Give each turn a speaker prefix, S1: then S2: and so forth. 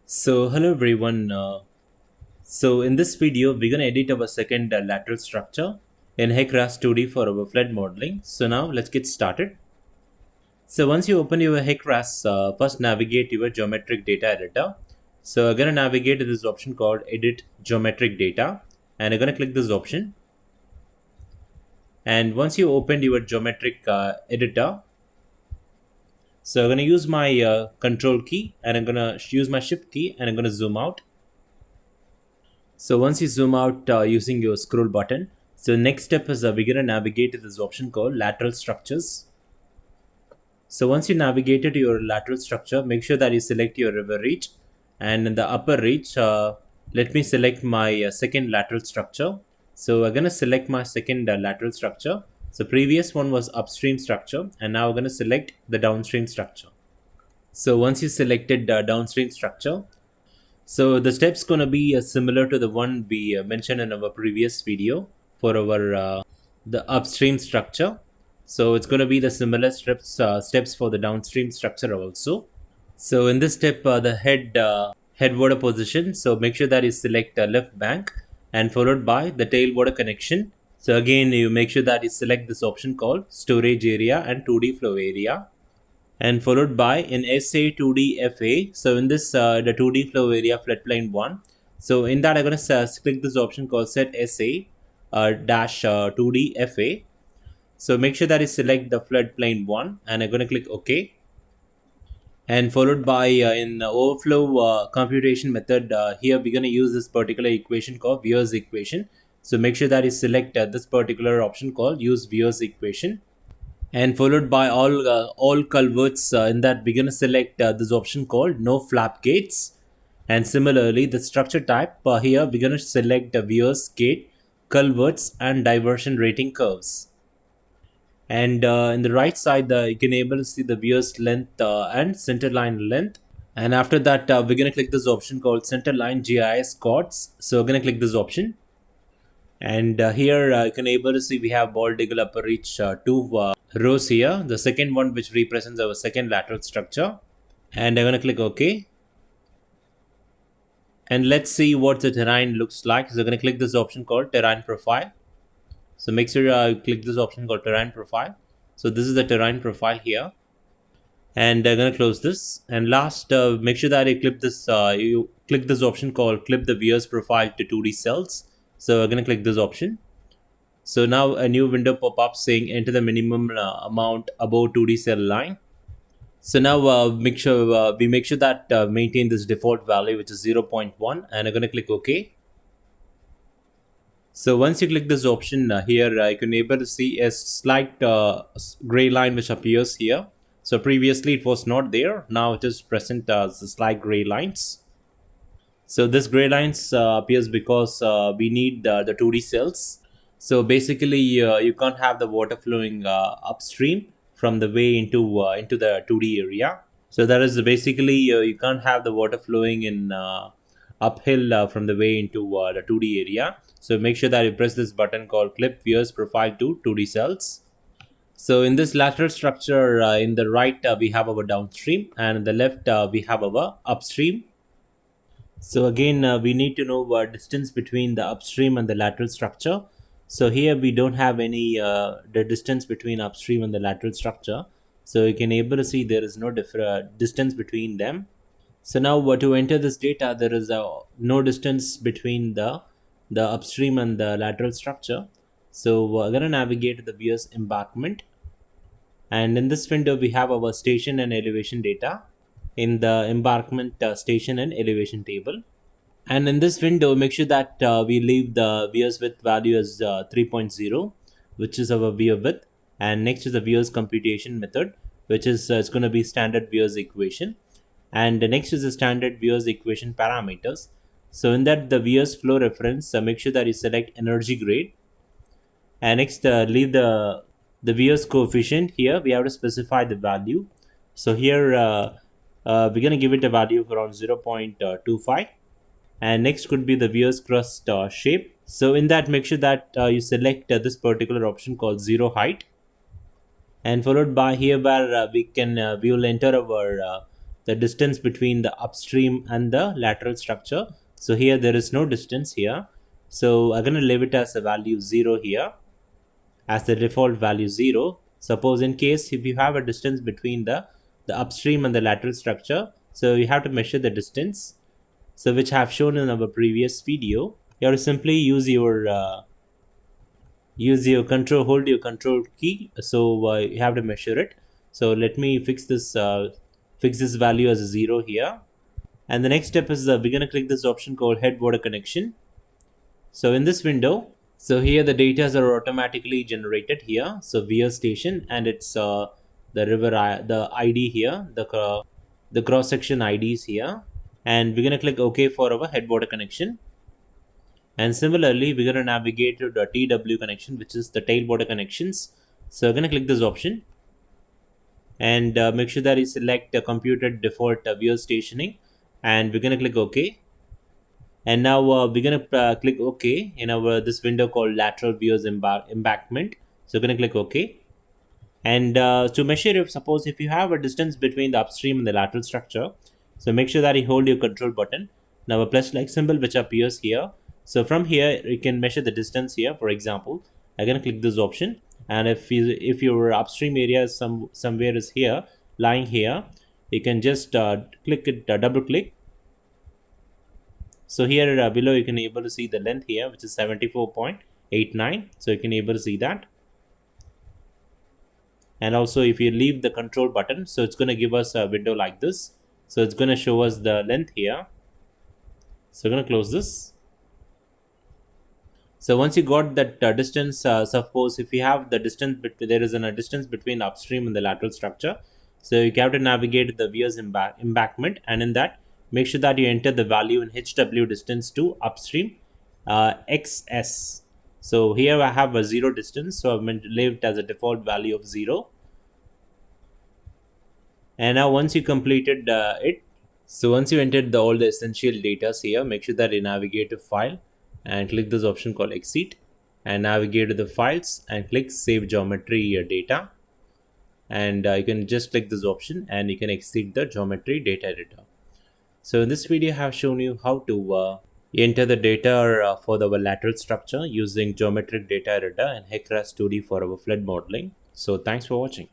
S1: Hello everyone. In this video, we're gonna edit our second lateral structure in HEC-RAS 2D for our flood modeling. So now let's get started. So once you open your HEC-RAS, first navigate your geometric data editor. So I'm gonna navigate to this option called Edit Geometric Data, and I'm gonna click this option. And once you open your geometric editor, so I'm gonna use my control key, and I'm gonna use my shift key, and I'm gonna zoom out. So once you zoom out using your scroll button, so next step is we're going to navigate to this option called lateral structures. So once you navigate to your lateral structure, make sure that you select your river reach, and in the upper reach, let me select my second lateral structure. So we're going to select my second lateral structure. So previous one was upstream structure, and now we're going to select the downstream structure. So once you selected downstream structure, so the steps gonna be similar to the one we mentioned in our previous video for our the upstream structure. So it's gonna be the similar steps for the downstream structure also. So in this step, the head water position. So make sure that you select left bank and followed by the tail water connection. So again, you make sure that you select this option called storage area and 2D flow area, and followed by in SA2D So in this the 2D flow area floodplain 1. So in that I'm going to click this option called set SA dash 2D FA. So make sure that you select the floodplain 1, and I'm going to click OK. And followed by in the overflow computation method, here we're going to use this particular equation called Weir's equation. So make sure that you select this particular option called use Weir's equation, and followed by all culverts. In that we're going to select this option called no flap gates. And similarly, the structure type here we're going to select weirs, gate, culverts, and diversion rating curves. And in the right side, you can able to see the weirs length and center line length. And after that, we're going to click this option called center line GIS codes. So we're going to click this option. And here you can able to see we have ball digger upper reach two rows here. The second one which represents our second lateral structure. And I'm going to click OK. And let's see what the terrain looks like. So I'm going to click this option called terrain profile. So make sure you click this option called terrain profile. So this is the terrain profile here. And I'm going to close this. And last, make sure that you click this option called clip the viewers profile to 2D cells. So I'm going to click this option. So now a new window pop-up saying enter the minimum amount above 2D cell line. So now make sure that maintain this default value, which is 0.1, and I'm going to click OK. So once you click this option here, you can able to see a slight gray line which appears here. So previously it was not there. Now it is present as slight gray lines. So this gray lines appears because we need the 2D cells. So basically you can't have the water flowing upstream from the way into the 2D area. So that is basically you can't have the water flowing in uphill from the way into the 2D area. So make sure that you press this button called clip viewers profile to 2D cells. So in this lateral structure, in the right we have our downstream, and in the left we have our upstream. So again, we need to know distance between the upstream and the lateral structure. So here we don't have any the distance between upstream and the lateral structure. So you can able to see there is no distance between them. So now to enter this data, there is no distance between the upstream and the lateral structure. So we're going to navigate to the viewers embankment. And in this window, we have our station and elevation data in the embankment station and elevation table. And in this window, make sure that we leave the weirs width value as 3.0, which is our weir width. And next is the weirs computation method, which is it's going to be standard weirs equation. And next is the standard weirs equation parameters. So in that, the weirs flow reference, make sure that you select energy grade. And next, leave the weirs coefficient. Here we have to specify the value. So here we're going to give it a value of around 0.25. And next could be the weirs crest shape. So in that, make sure that you select this particular option called zero height. And followed by here where we will enter our the distance between the upstream and the lateral structure. So here there is no distance here. So I'm going to leave it as a value 0 here, as the default value 0. Suppose in case if you have a distance between the upstream and the lateral structure, so you have to measure the distance. So which I have shown in our previous video. You have to simply use your hold your control key. So you have to measure it. So let me fix this value as a 0 here. And the next step is we're going to click this option called head water connection. So in this window, so here the data are automatically generated here. So weir station, and it's the river, the ID here, the cross section IDs here, and we're gonna click OK for our head water connection. And similarly, we're gonna navigate to the TW connection, which is the tailwater connections. So we're gonna click this option, and make sure that you select the computed default weir stationing, and we're gonna click OK. And now we're gonna click OK in our this window called lateral weirs embankment. So we're gonna click OK. And to measure, if suppose if you have a distance between the upstream and the lateral structure, so make sure that you hold your control button. Now a plus like symbol which appears here. So from here you can measure the distance here. For example, I'm gonna click this option, and if your upstream area is somewhere is here, lying here, you can just click it, double click. So here below you can able to see the length here, which is 74.89. So you can able to see that. And also if you leave the control button, so it's going to give us a window like this. So it's going to show us the length here. So we're going to close this. So once you got that distance, suppose if you have the distance, there is a distance between the upstream and the lateral structure. So you have to navigate the weirs embankment, and in that, make sure that you enter the value in HW distance to upstream XS. So here I have a 0 distance, so I've leave it as a default value of 0. And now once you completed it, so once you entered all the essential data here, make sure that you navigate to file and click this option called exit, and navigate to the files and click save geometry data. And you can just click this option and you can exit the geometry data editor. So in this video I have shown you how to enter the data for the lateral structure using geometric data editor and HEC-RAS 2D for our flood modeling. So thanks for watching.